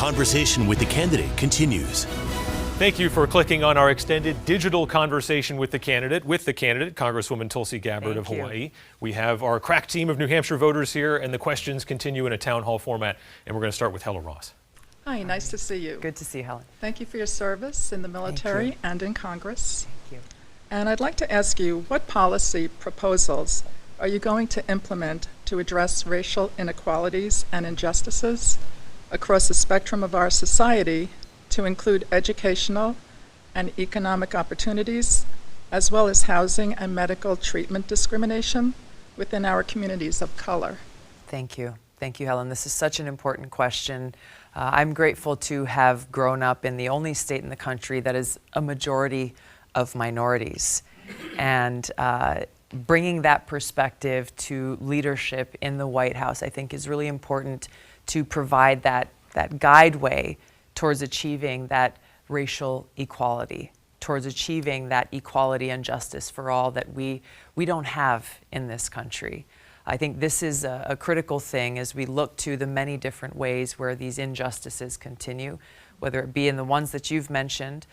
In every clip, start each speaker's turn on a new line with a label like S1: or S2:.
S1: Conversation with the Candidate continues.
S2: Thank you for clicking on our extended digital conversation with the candidate, Congresswoman Tulsi Gabbard of Hawaii. We have our crack team of New Hampshire voters here, and the questions continue in a town hall format. And we're going to start with Helen Ross.
S3: Hi, nice to see you.
S4: Good to see you, Helen.
S3: Thank you for your service in the military and in Congress.
S4: Thank you.
S3: And I'd like to ask you, what policy proposals are you going to implement to address racial inequalities and injustices across the spectrum of our society, to include educational and economic opportunities, as well as housing and medical treatment discrimination within our communities of color?
S4: Thank you. Thank you, Helen. This is such an important question. I'm grateful to have grown up in the only state in the country that is a majority of minorities. And bringing that perspective to leadership in the White House, I think, is really important to provide that guideway towards achieving that racial equality, towards achieving that equality and justice for all that we don't have in this country. I think this is a critical thing as we look to the many different ways where these injustices continue, whether it be in the ones that you've mentioned,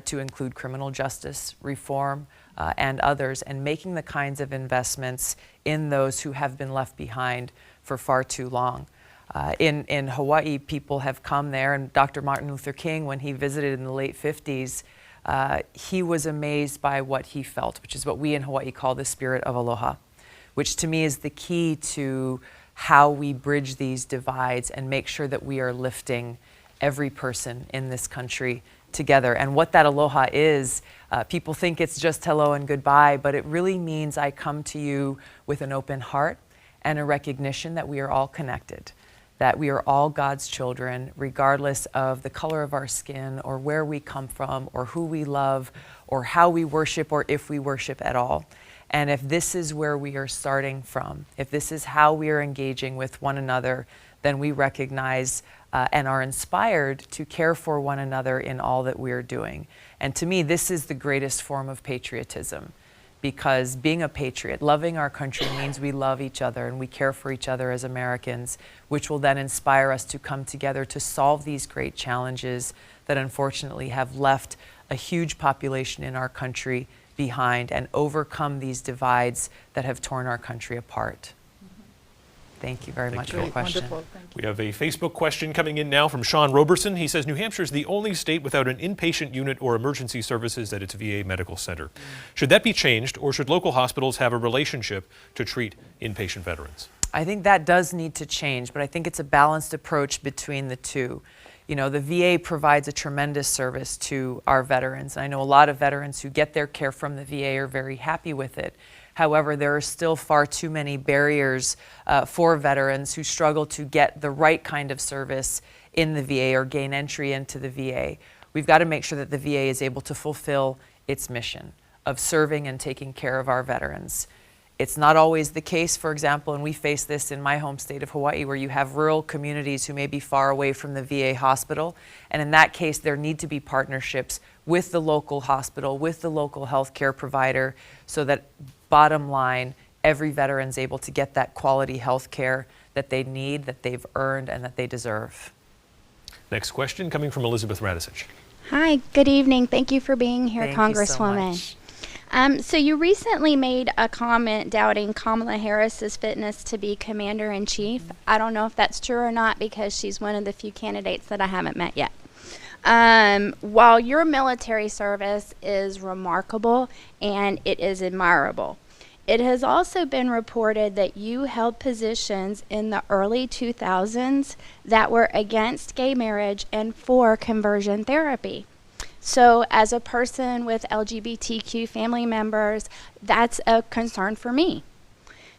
S4: to include criminal justice reform and others, and making the kinds of investments in those who have been left behind for far too long. In Hawaii, people have come there, and Dr. Martin Luther King, when he visited in the late 50s, he was amazed by what he felt, which is what we in Hawaii call the spirit of aloha, which to me is the key to how we bridge these divides and make sure that we are lifting every person in this country together. And what that aloha is, people think it's just hello and goodbye, but it really means I come to you with an open heart and a recognition that we are all connected, that we are all God's children, regardless of the color of our skin or where we come from or who we love or how we worship or if we worship at all. And if this is where we are starting from, if this is how we are engaging with one another, then we recognize and are inspired to care for one another in all that we are doing. And to me, this is the greatest form of patriotism, because being a patriot, loving our country, means we love each other and we care for each other as Americans, which will then inspire us to come together to solve these great challenges that unfortunately have left a huge population in our country behind and overcome these divides that have torn our country apart. Thank you very much for the question.
S3: Wonderful. Thank you.
S2: We have a Facebook question coming in now from Sean Roberson. He says, New Hampshire is the only state without an inpatient unit or emergency services at its VA medical center. Should that be changed, or should local hospitals have a relationship to treat inpatient veterans?
S4: I think that does need to change, but I think it's a balanced approach between the two. You know, the VA provides a tremendous service to our veterans. I know a lot of veterans who get their care from the VA are very happy with it. However, there are still far too many barriers for veterans who struggle to get the right kind of service in the VA or gain entry into the VA. We've got to make sure that the VA is able to fulfill its mission of serving and taking care of our veterans. It's not always the case, for example, and we face this in my home state of Hawaii, where you have rural communities who may be far away from the VA hospital. And in that case, there need to be partnerships with the local hospital, with the local healthcare provider, so that bottom line, every veteran's able to get that quality health care that they need, that they've earned, and that they deserve.
S2: Next question coming from Elizabeth Radisich.
S5: Hi, good evening. Thank you for being here,
S4: Thank
S5: Congresswoman.
S4: you so much.
S5: So you recently made a comment doubting Kamala Harris's fitness to be commander-in-chief. I don't know if that's true or not, because she's one of the few candidates that I haven't met yet. While your military service is remarkable and it is admirable, it has also been reported that you held positions in the early 2000s that were against gay marriage and for conversion therapy. So as a person with LGBTQ family members, that's a concern for me.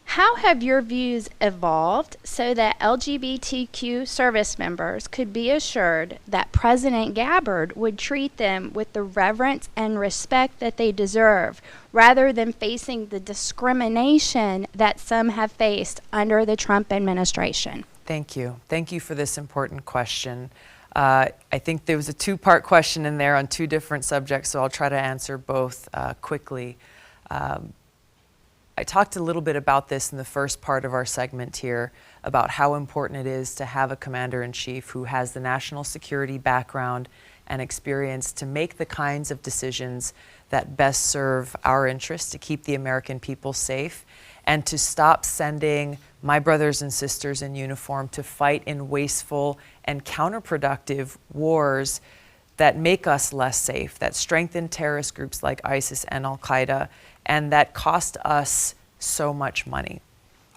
S5: How have your views evolved so that LGBTQ service members could be assured that President Gabbard would treat them with the reverence and respect that they deserve, rather than facing the discrimination that some have faced under the Trump administration?
S4: Thank you. Thank you for this important question. I think there was a two-part question in there on two different subjects, so I'll try to answer both quickly. I talked a little bit about this in the first part of our segment here, about how important it is to have a commander-in-chief who has the national security background and experience to make the kinds of decisions that best serve our interests, to keep the American people safe, and to stop sending my brothers and sisters in uniform to fight in wasteful and counterproductive wars that make us less safe, that strengthen terrorist groups like ISIS and Al-Qaeda, and that cost us so much money.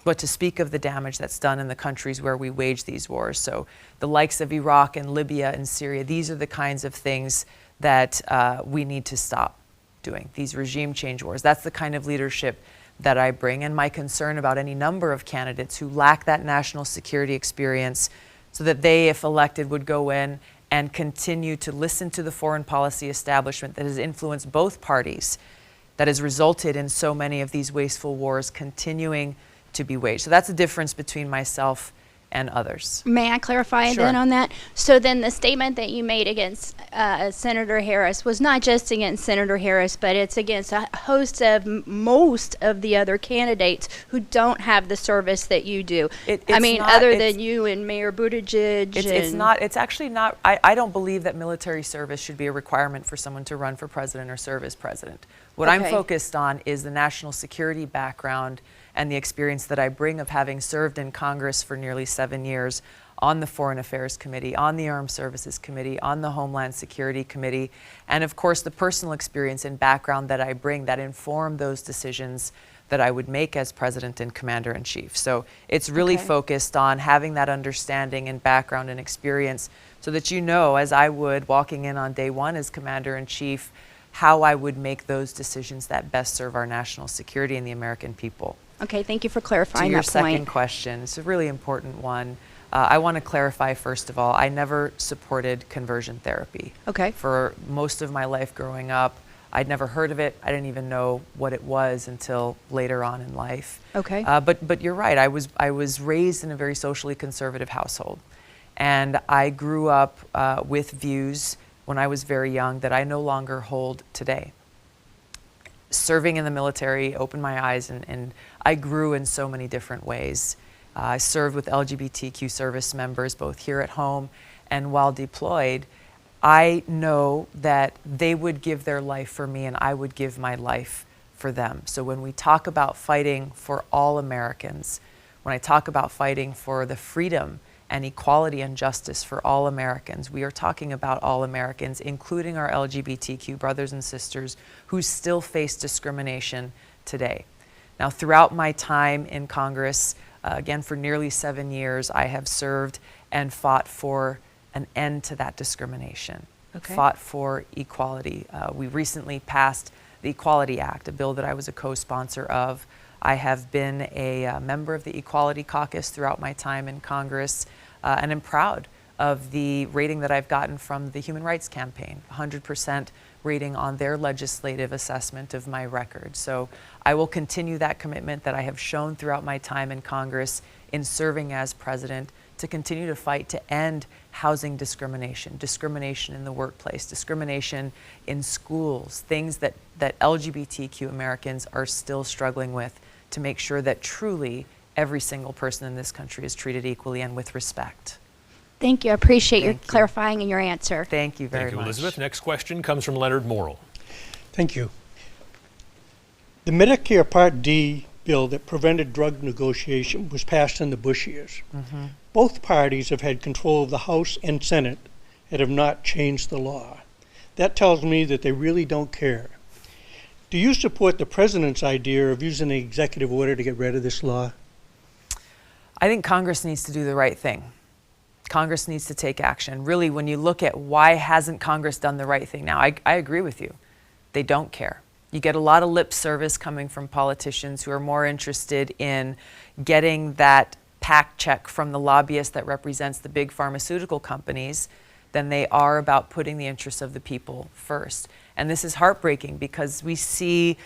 S4: But to speak of the damage that's done in the countries where we wage these wars, so the likes of Iraq and Libya and Syria, these are the kinds of things that we need to stop doing, these regime change wars. That's the kind of leadership that I bring, and my concern about any number of candidates who lack that national security experience, so that they, if elected, would go in and continue to listen to the foreign policy establishment that has influenced both parties, that has resulted in so many of these wasteful wars continuing to be waged. So that's the difference between myself and others.
S5: May I clarify
S4: Sure.
S5: then on that? So then the statement that you made against Senator Harris was not just against Senator Harris, but it's against a host of most of the other candidates who don't have the service that you do. I mean, other than you and Mayor Buttigieg.
S4: It's actually not, I don't believe that military service should be a requirement for someone to run for president or serve as president. What I'm
S5: Okay.
S4: focused on is the national security background and the experience that I bring of having served in Congress for nearly 7 years, on the Foreign Affairs Committee, on the Armed Services Committee, on the Homeland Security Committee, and of course the personal experience and background that I bring that inform those decisions that I would make as President and Commander-in-Chief. So it's really
S5: Okay.
S4: focused on having that understanding and background and experience so that you know, as I would walking in on day one as Commander-in-Chief, how I would make those decisions that best serve our national security and the American people.
S5: Okay, thank you for
S4: To
S5: clarifying
S4: your
S5: that
S4: second
S5: point.
S4: question, it's a really important one. I want to clarify, first of all, I never supported conversion therapy.
S5: Okay.
S4: For most of my life growing up, I'd never heard of it. I didn't even know what it was until later on in life.
S5: Okay.
S4: But you're right. I was raised in a very socially conservative household, and I grew up with views when I was very young that I no longer hold today. Serving in the military opened my eyes, and I grew in so many different ways. I served with LGBTQ service members both here at home and while deployed. I know that they would give their life for me and I would give my life for them. So when we talk about fighting for all Americans, when I talk about fighting for the freedom and equality and justice for all Americans, we are talking about all Americans, including our LGBTQ brothers and sisters who still face discrimination today. Now, throughout my time in Congress, again, for nearly 7 years, I have served and fought for an end to that discrimination,
S5: Okay.
S4: fought for equality. We recently passed the Equality Act, a bill that I was a co-sponsor of. I have been a member of the Equality Caucus throughout my time in Congress, and I'm proud of the rating that I've gotten from the Human Rights Campaign, 100% rating on their legislative assessment of my record. So I will continue that commitment that I have shown throughout my time in Congress in serving as president, to continue to fight to end housing discrimination, discrimination in the workplace, discrimination in schools, things that LGBTQ Americans are still struggling with, to make sure that truly every single person in this country is treated equally and with respect.
S5: Thank you. I appreciate your
S4: Thank you.
S5: clarifying and your answer.
S4: Thank you very
S2: Thank you,
S4: much.
S2: Elizabeth. Next question comes from Leonard Morrill.
S6: Thank you. The Medicare Part D bill that prevented drug negotiation was passed in the Bush years. Both parties have had control of the House and Senate and have not changed the law. That tells me that they really don't care. Do you support the president's idea of using the executive order to get rid of this law?
S4: I think Congress needs to do the right thing. Congress needs to take action. Really, when you look at why hasn't Congress done the right thing now, I agree with you. They don't care. You get a lot of lip service coming from politicians who are more interested in getting that PAC check from the lobbyist that represents the big pharmaceutical companies than they are about putting the interests of the people first. And this is heartbreaking because we see,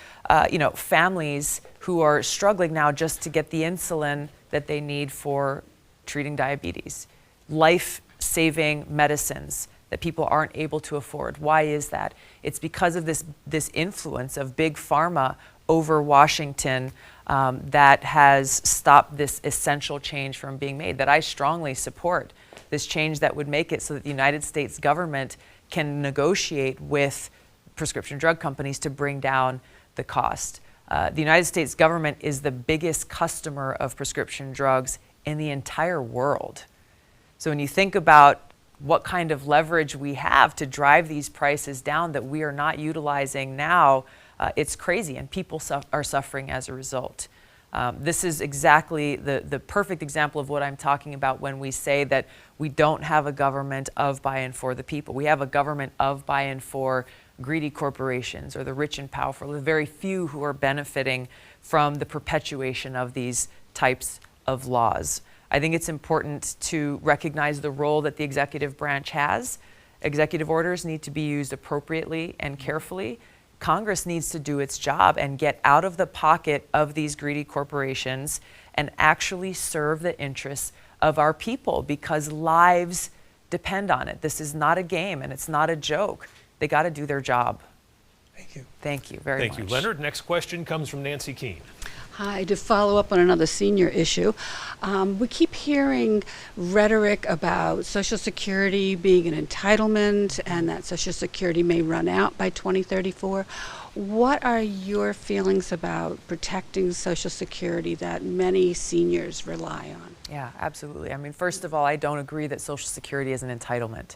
S4: families who are struggling now just to get the insulin that they need for treating diabetes, life-saving medicines that people aren't able to afford. Why is that? It's because of this influence of big pharma over Washington that has stopped this essential change from being made, that I strongly support. This change that would make it so that the United States government can negotiate with prescription drug companies to bring down the cost. The United States government is the biggest customer of prescription drugs in the entire world. So when you think about what kind of leverage we have to drive these prices down that we are not utilizing now, it's crazy, and people are suffering as a result. This is exactly the perfect example of what I'm talking about when we say that we don't have a government of, by, and for the people. We have a government of, by, and for greedy corporations or the rich and powerful, the very few who are benefiting from the perpetuation of these types of laws. I think it's important to recognize the role that the executive branch has. Executive orders need to be used appropriately and carefully. Congress needs to do its job and get out of the pocket of these greedy corporations and actually serve the interests of our people, because lives depend on it. This is not a game and it's not a joke. They got to do their job.
S6: Thank you.
S4: Thank you very much.
S2: Thank you, Leonard. Next question comes from Nancy Keene.
S7: Hi, to follow up on another senior issue, we keep hearing rhetoric about Social Security being an entitlement and that Social Security may run out by 2034. What are your feelings about protecting Social Security that many seniors rely on?
S4: Yeah, absolutely. I mean, first of all, I don't agree that Social Security is an entitlement.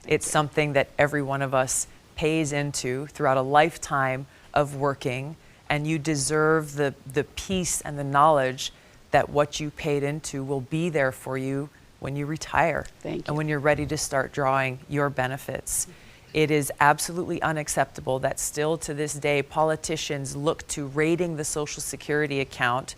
S4: It's something that every one of us pays into throughout a lifetime of working, and you deserve the peace and the knowledge that what you paid into will be there for you when you retire.
S7: Thank you.
S4: And when you're ready to start drawing your benefits. It is absolutely unacceptable that still to this day politicians look to raiding the Social Security account,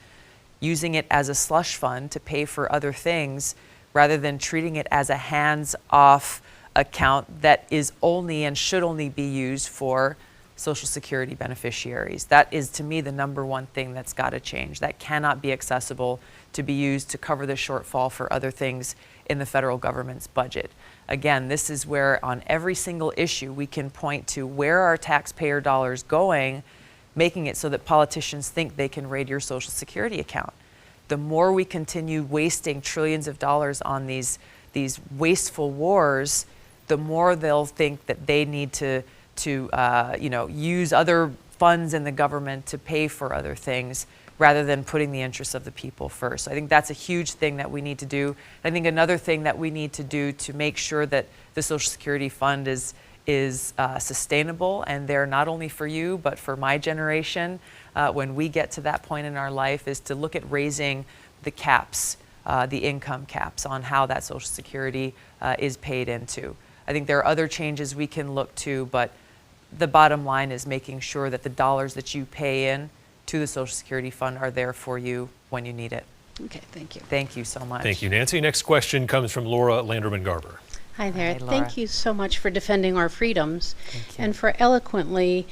S4: using it as a slush fund to pay for other things, rather than treating it as a hands-off account that is only and should only be used for Social Security beneficiaries. That is, to me, the number one thing that's got to change. That cannot be accessible to be used to cover the shortfall for other things in the federal government's budget. Again, this is where on every single issue we can point to where are taxpayer dollars going, making it so that politicians think they can raid your Social Security account. The more we continue wasting trillions of dollars on these wasteful wars, the more they'll think that they need to use other funds in the government to pay for other things rather than putting the interests of the people first. So I think that's a huge thing that we need to do. I think another thing that we need to do to make sure that the Social Security fund is sustainable and there not only for you but for my generation when we get to that point in our life is to look at raising the caps, the income caps on how that Social Security is paid into. I think there are other changes we can look to, but the bottom line is making sure that the dollars that you pay in to the Social Security fund are there for you when you need it.
S7: Okay, thank you.
S4: Thank you so much.
S2: Thank you, Nancy. Next question comes from Laura Landerman-Garber.
S8: Hi there.
S4: Hi, Laura.
S8: Thank you so much for defending our freedoms
S4: Thank you.
S8: and for eloquently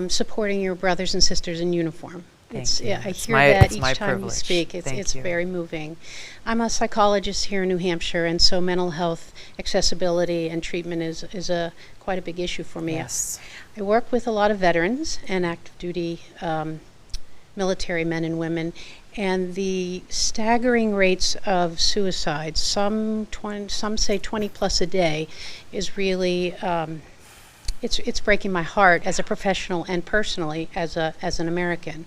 S8: supporting your brothers and sisters in uniform.
S4: Thank you.
S8: Yeah, I
S4: It's
S8: hear
S4: my-
S8: that
S4: it's
S8: each
S4: my
S8: time
S4: privilege.
S8: you speak. It's
S4: Thank you.
S8: very moving. I'm a psychologist here in New Hampshire, and so mental health accessibility and treatment is quite a big issue for me.
S4: Yes.
S8: I work with a lot of veterans and active duty military men and women, and the staggering rates of suicides, some say 20 plus a day, is really it's breaking my heart as a professional and personally as an American.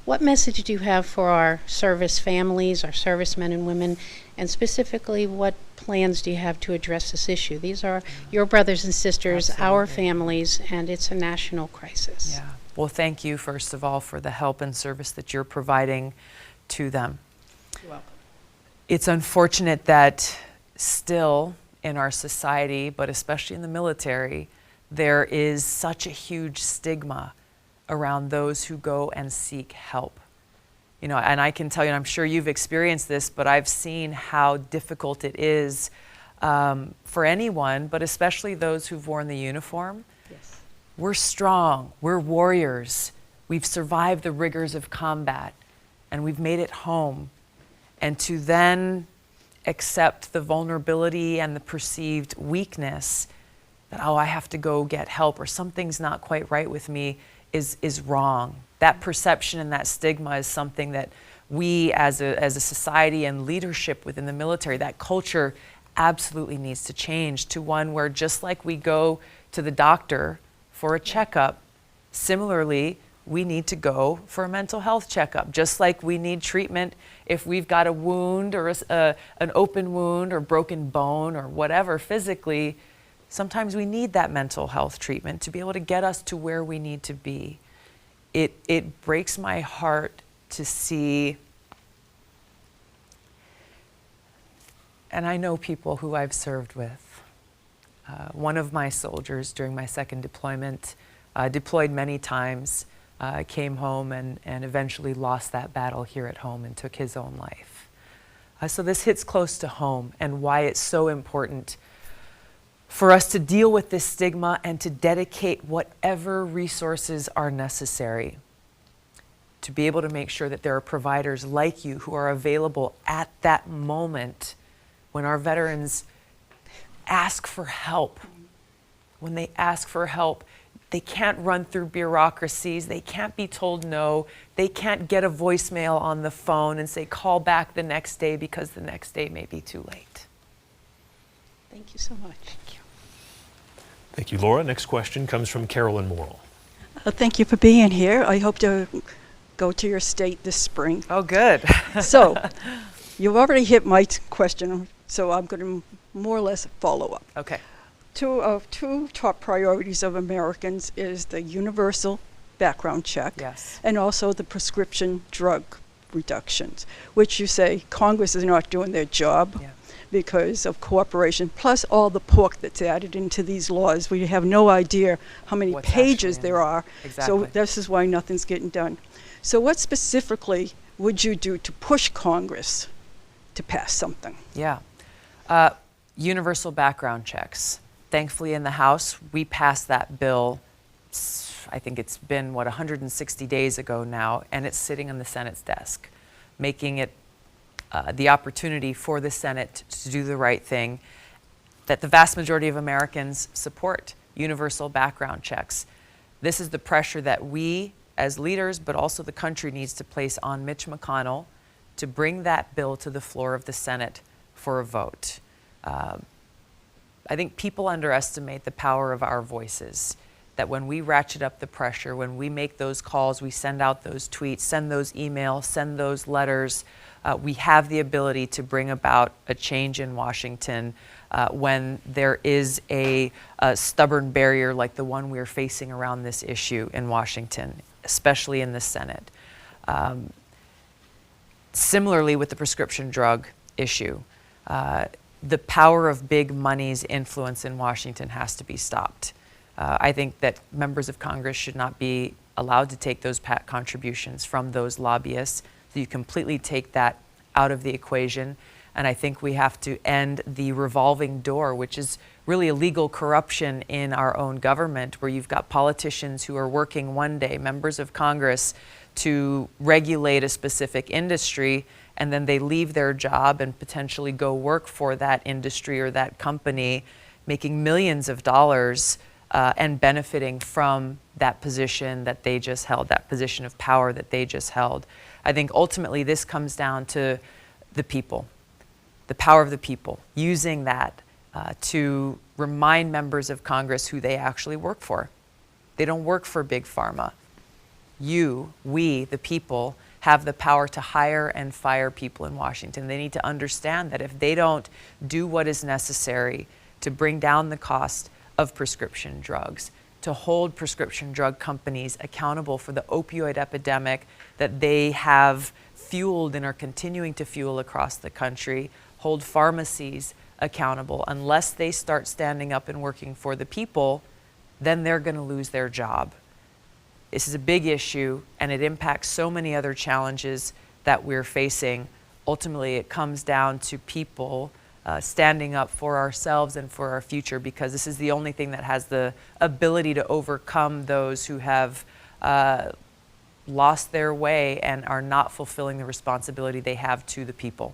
S8: What message do you have for our service families, our servicemen and women, and specifically what plans do you have to address this issue? These are your brothers and sisters, our
S4: Absolutely.
S8: families, and it's a national crisis.
S4: Yeah. Well, thank you, first of all, for the help and service that you're providing to them.
S8: You're welcome.
S4: It's unfortunate that still in our society, but especially in the military, there is such a huge stigma around those who go and seek help. You know, and I can tell you, and I'm sure you've experienced this, but I've seen how difficult it is for anyone, but especially those who've worn the uniform.
S8: Yes.
S4: We're strong, we're warriors, we've survived the rigors of combat, and we've made it home. And to then accept the vulnerability and the perceived weakness that, oh, I have to go get help or something's not quite right with me is wrong. That perception and that stigma is something that we as a society and leadership within the military, that culture absolutely needs to change to one where just like we go to the doctor for a checkup, similarly, we need to go for a mental health checkup, just like we need treatment if we've got a wound or an open wound or broken bone or whatever physically. Sometimes we need that mental health treatment to be able to get us to where we need to be. It breaks my heart to see, and I know people who I've served with. One of my soldiers during my second deployment, deployed many times, came home and eventually lost that battle here at home and took his own life. So this hits close to home and why it's so important for us to deal with this stigma and to dedicate whatever resources are necessary to be able to make sure that there are providers like you who are available at that moment when our veterans ask for help. When they ask for help, they can't run through bureaucracies. They can't be told no. They can't get a voicemail on the phone and say, call back the next day because the next day may be too late.
S8: Thank you so much. Thank you.
S2: Thank you, Laura. Next question comes from Carolyn Morrill.
S9: Thank you for being here. I hope to go to your state this spring.
S4: Oh, good.
S9: So, you've already hit my question, so I'm going to more or less follow up.
S4: Okay.
S9: Two top priorities of Americans is the universal background check,
S4: Yes.
S9: and also the prescription drug reductions, which you say Congress is not doing their job.
S4: Yeah.
S9: Because of cooperation, plus all the pork that's added into these laws. We have no idea how many
S4: What's
S9: pages
S4: actually in
S9: there
S4: it.
S9: are.
S4: Exactly.
S9: So this is why nothing's getting done. So what specifically would you do to push Congress to pass something?
S4: Yeah. Universal background checks. Thankfully, in the House, we passed that bill, I think it's been, 160 days ago now, and it's sitting on the Senate's desk, making it the opportunity for the Senate to do the right thing that the vast majority of Americans support, universal background checks. This is the pressure that we as leaders, but also the country needs to place on Mitch McConnell to bring that bill to the floor of the Senate for a vote. I think people underestimate the power of our voices, that when we ratchet up the pressure, when we make those calls, we send out those tweets, send those emails, send those letters, we have the ability to bring about a change in Washington when there is a stubborn barrier like the one we're facing around this issue in Washington, especially in the Senate. Similarly with the prescription drug issue, the power of big money's influence in Washington has to be stopped. I think that members of Congress should not be allowed to take those contributions from those lobbyists. So you completely take that out of the equation. And I think we have to end the revolving door, which is really illegal corruption in our own government, where you've got politicians who are working one day, members of Congress, to regulate a specific industry, and then they leave their job and potentially go work for that industry or that company, making millions of dollars and benefiting from that position that they just held, that position of power that they just held. I think ultimately this comes down to the people, the power of the people, using that to remind members of Congress who they actually work for. They don't work for Big Pharma. We, the people, have the power to hire and fire people in Washington. They need to understand that if they don't do what is necessary to bring down the cost of prescription drugs, to hold prescription drug companies accountable for the opioid epidemic that they have fueled and are continuing to fuel across the country, hold pharmacies accountable. Unless they start standing up and working for the people, then they're going to lose their job. This is a big issue, and it impacts so many other challenges that we're facing. Ultimately, it comes down to people standing up for ourselves and for our future, because this is the only thing that has the ability to overcome those who have lost their way and are not fulfilling the responsibility they have to the people.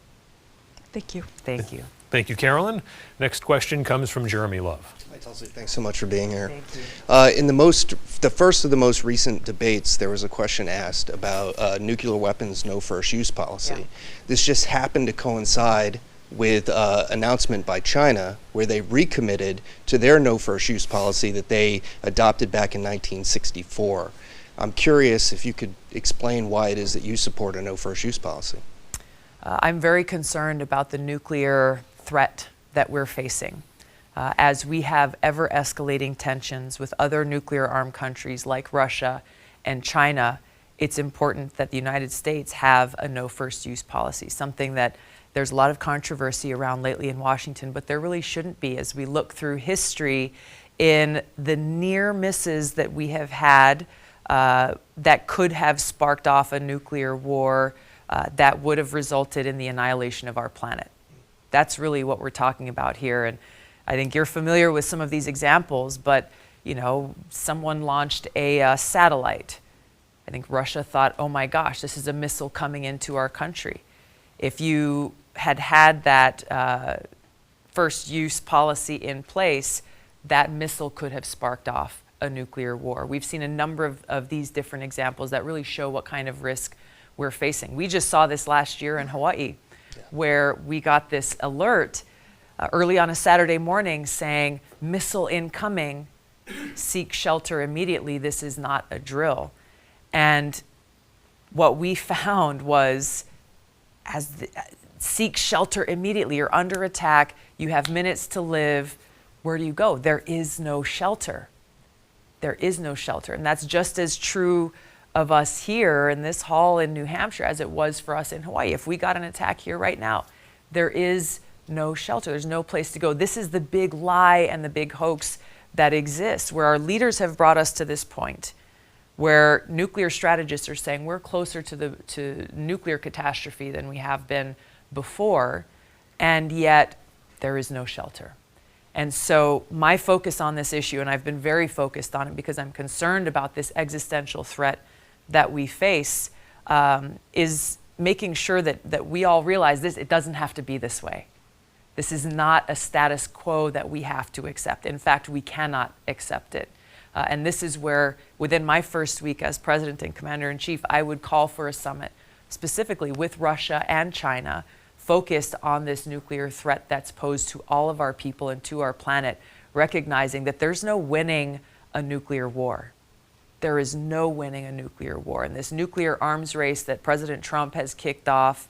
S9: Thank you.
S4: Thank you.
S2: Thank you, Carolyn. Next question comes from Jeremy Love.
S10: Hi, Tulsi. Thanks so much for being here.
S4: Thank you.
S10: In the first of the most recent debates, there was a question asked about nuclear weapons no first use policy.
S4: Yeah.
S10: This just happened to coincide with announcement by China where they recommitted to their no first use policy that they adopted back in 1964. I'm curious if you could explain why it is that you support a no first use policy.
S4: I'm very concerned about the nuclear threat that we're facing. As we have ever escalating tensions with other nuclear armed countries like Russia and China, it's important that the United States have a no first use policy, something that there's a lot of controversy around lately in Washington, but there really shouldn't be as we look through history in the near misses that we have had that could have sparked off a nuclear war that would have resulted in the annihilation of our planet. That's really what we're talking about here. And I think you're familiar with some of these examples, but you know, someone launched a satellite. I think Russia thought, oh my gosh, this is a missile coming into our country. If you had that first use policy in place, that missile could have sparked off a nuclear war. We've seen a number of these different examples that really show what kind of risk we're facing. We just saw this last year in Hawaii, where we got this alert early on a Saturday morning saying, missile incoming, seek shelter immediately, this is not a drill. And what we found was, seek shelter immediately, you're under attack, you have minutes to live, where do you go? There is no shelter. There is no shelter. And that's just as true of us here in this hall in New Hampshire as it was for us in Hawaii. If we got an attack here right now, there is no shelter. There's no place to go. This is the big lie and the big hoax that exists, where our leaders have brought us to this point, where nuclear strategists are saying we're closer to nuclear catastrophe than we have been before, and yet there is no shelter. And so my focus on this issue, and I've been very focused on it because I'm concerned about this existential threat that we face, is making sure that we all realize this, it doesn't have to be this way. This is not a status quo that we have to accept. In fact, we cannot accept it. And this is where, within my first week as President and Commander-in-Chief, I would call for a summit specifically with Russia and China focused on this nuclear threat that's posed to all of our people and to our planet, recognizing that there's no winning a nuclear war. There is no winning a nuclear war. And this nuclear arms race that President Trump has kicked off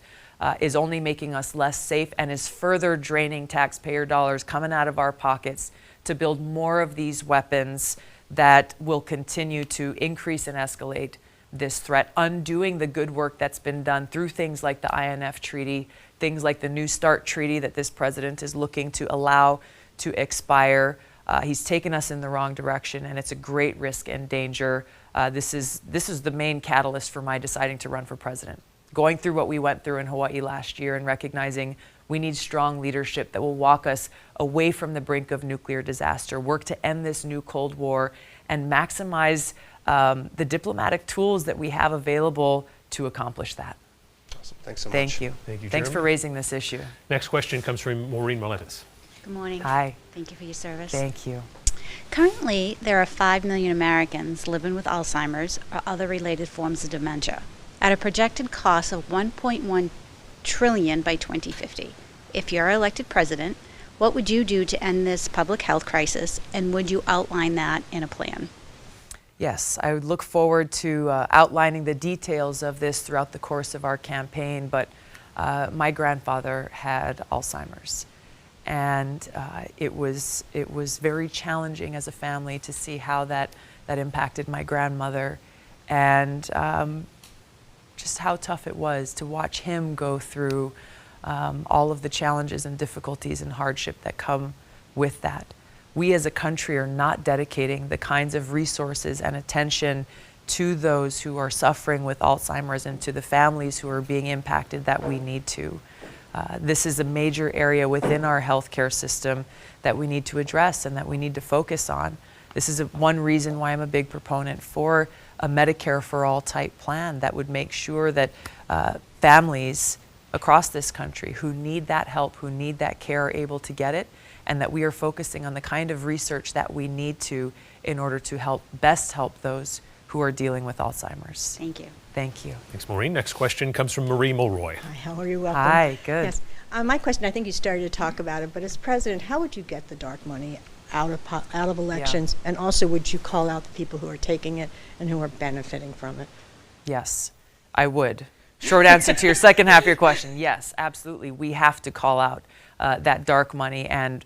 S4: is only making us less safe and is further draining taxpayer dollars coming out of our pockets to build more of these weapons that will continue to increase and escalate this threat, undoing the good work that's been done through things like the INF Treaty, things like the New START Treaty that this president is looking to allow to expire. He's taken us in the wrong direction, and it's a great risk and danger. This is the main catalyst for my deciding to run for president. Going through what we went through in Hawaii last year and recognizing we need strong leadership that will walk us away from the brink of nuclear disaster, work to end this new Cold War, and maximize the diplomatic tools that we have available to accomplish that.
S10: Awesome. Thanks so much.
S4: Thank you.
S2: Thank you,
S4: Thanks
S2: Jeremy.
S4: for raising this issue.
S2: Next question comes from Maureen Miletus.
S11: Good morning.
S4: Hi.
S11: Thank you for your service.
S4: Thank you.
S11: Currently, there are 5 million Americans living with Alzheimer's or other related forms of dementia at a projected cost of $1.1 trillion by 2050. If you're elected president, what would you do to end this public health crisis, and would you outline that in a plan?
S4: Yes, I would look forward to outlining the details of this throughout the course of our campaign, but my grandfather had Alzheimer's, and it was very challenging as a family to see how that impacted my grandmother, and just how tough it was to watch him go through all of the challenges and difficulties and hardship that come with that. We as a country are not dedicating the kinds of resources and attention to those who are suffering with Alzheimer's and to the families who are being impacted that we need to. This is a major area within our healthcare system that we need to address and that we need to focus on. This is one reason why I'm a big proponent for a Medicare for All type plan that would make sure that families across this country who need that help, who need that care, are able to get it, and that we are focusing on the kind of research that we need to in order to best help those who are dealing with Alzheimer's.
S11: Thank you.
S4: Thank you.
S2: Thanks, Maureen. Next question comes from Marie Mulroy.
S12: Hi, how are you? Welcome.
S4: Hi, good.
S12: Yes. My question, I think you started to talk about it, but as president, how would you get the dark money out of elections? And also, would you call out the people who are taking it and who are benefiting from it?
S4: Yes, I would. Short answer to your second half of your question, yes, absolutely. We have to call out that dark money and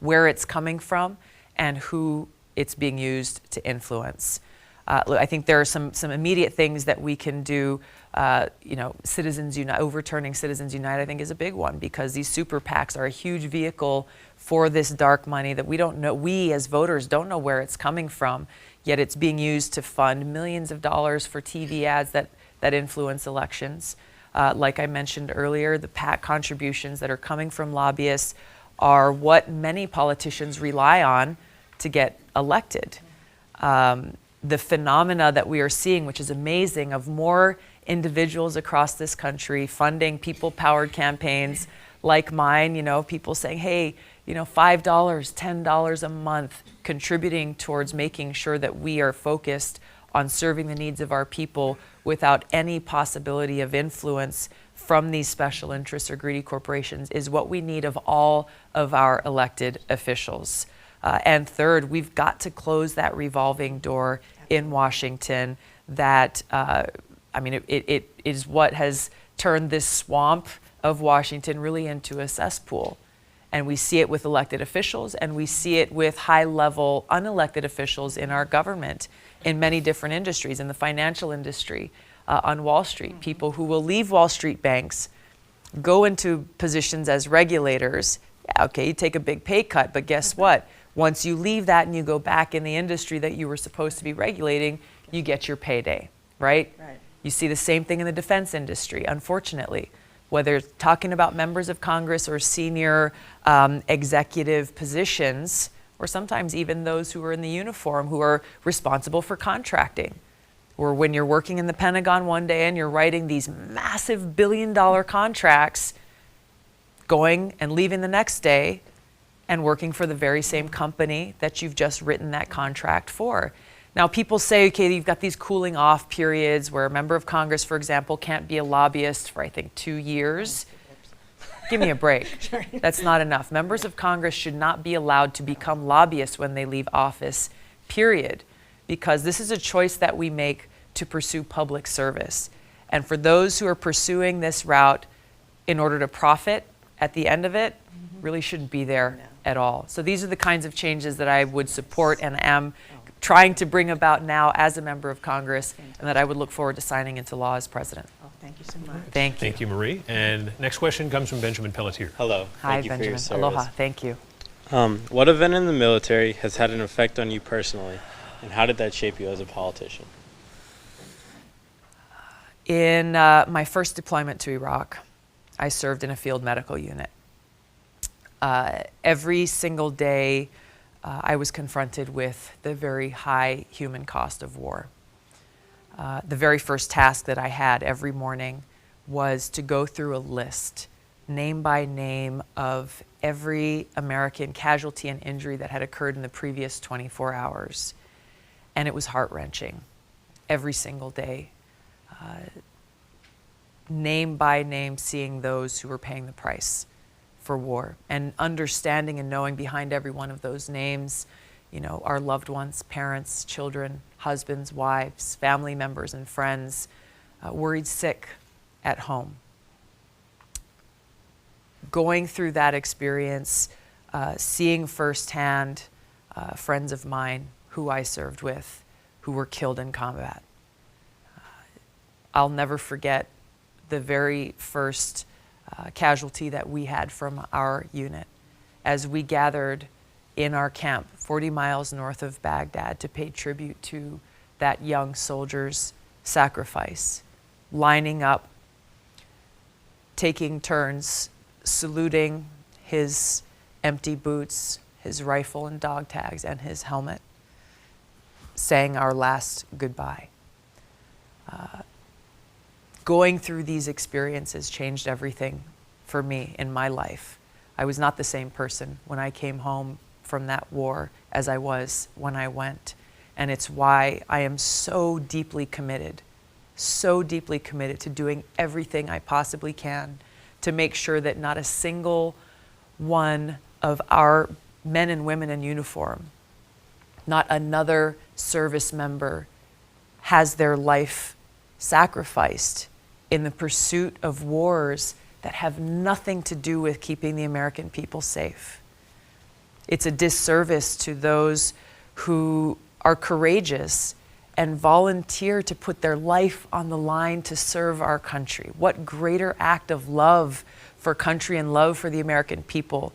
S4: where it's coming from and who it's being used to influence. I think there are some immediate things that we can do. Citizens Unite, overturning Citizens Unite, I think, is a big one, because these super PACs are a huge vehicle for this dark money that we don't know. We as voters don't know where it's coming from, yet it's being used to fund millions of dollars for TV ads that influence elections. Like I mentioned earlier, the PAC contributions that are coming from lobbyists are what many politicians rely on to get elected. The phenomena that we are seeing, which is amazing, of more individuals across this country funding people-powered campaigns like mine, people saying, hey, $5, $10 a month, contributing towards making sure that we are focused on serving the needs of our people without any possibility of influence from these special interests or greedy corporations, is what we need of all of our elected officials. And third, we've got to close that revolving door in Washington that, it is what has turned this swamp of Washington really into a cesspool. And we see it with elected officials, and we see it with high-level unelected officials in our government in many different industries, in the financial industry, on Wall Street, people who will leave Wall Street banks, go into positions as regulators. Yeah, okay, you take a big pay cut, but guess what? Once you leave that and you go back in the industry that you were supposed to be regulating, you get your payday, right?
S12: Right.
S4: You see the same thing in the defense industry, unfortunately. Whether talking about members of Congress or senior executive positions, or sometimes even those who are in the uniform who are responsible for contracting. Or when you're working in the Pentagon one day and you're writing these massive billion-dollar contracts, going and leaving the next day and working for the very same company that you've just written that contract for. Now, people say, okay, you've got these cooling off periods where a member of Congress, for example, can't be a lobbyist for, I think, 2 years. Give me a break. That's not enough. Members of Congress should not be allowed to become lobbyists when they leave office, period, because this is a choice that we make to pursue public service. And for those who are pursuing this route in order to profit at the end of it, really shouldn't be there at all. So these are the kinds of changes that I would support and am trying to bring about now as a member of Congress, and that I would look forward to signing into law as president.
S12: Oh, thank you so much.
S4: Thank you.
S2: Thank you, Marie. And next question comes from Benjamin Pelletier.
S13: Hello.
S4: Hi,
S13: Thank you
S4: Benjamin.
S13: for your
S4: Aloha.
S13: service.
S4: Thank you.
S13: What event in the military has had an effect on you personally, and how did that shape you as a politician?
S4: In my first deployment to Iraq, I served in a field medical unit. Every single day, I was confronted with the very high human cost of war. The very first task that I had every morning was to go through a list, name by name, of every American casualty and injury that had occurred in the previous 24 hours. And it was heart-wrenching every single day. Name by name, seeing those who were paying the price for war, and understanding and knowing behind every one of those names, our loved ones, parents, children, husbands, wives, family members, and friends, worried sick at home. Going through that experience, seeing firsthand friends of mine who I served with who were killed in combat. I'll never forget the very first casualty that we had from our unit as we gathered in our camp 40 miles north of Baghdad to pay tribute to that young soldier's sacrifice, lining up, taking turns, saluting his empty boots, his rifle and dog tags, and his helmet, saying our last goodbye. going through these experiences changed everything for me in my life. I was not the same person when I came home from that war as I was when I went. And it's why I am so deeply committed to doing everything I possibly can to make sure that not a single one of our men and women in uniform, not another service member, has their life sacrificed in the pursuit of wars that have nothing to do with keeping the American people safe. It's a disservice to those who are courageous and volunteer to put their life on the line to serve our country. What greater act of love for country and love for the American people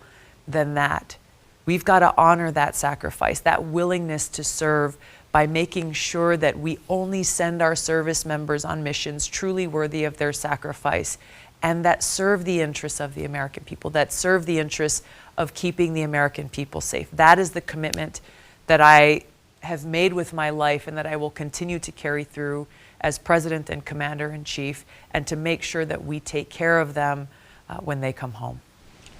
S4: than that? We've got to honor that sacrifice, that willingness to serve, by making sure that we only send our service members on missions truly worthy of their sacrifice and that serve the interests of the American people, that serve the interests of keeping the American people safe. That is the commitment that I have made with my life and that I will continue to carry through as President and Commander-in-Chief, and to make sure that we take care of them when they come home.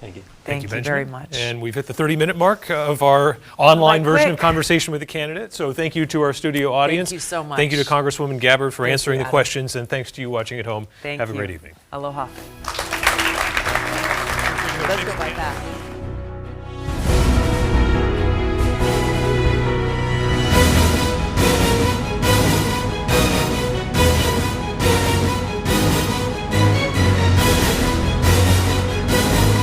S13: Thank you.
S4: Thank you
S2: Benjamin.
S4: very much.
S2: And we've hit the 30-minute mark of our online version of Conversation with the Candidate. So thank you to our studio audience.
S4: Thank you so much.
S2: Thank you to Congresswoman Gabbard for answering the
S4: Adam.
S2: questions, and thanks to you watching at home.
S4: Thank
S2: Have
S4: you.
S2: a great evening.
S4: Aloha. Let's go by that.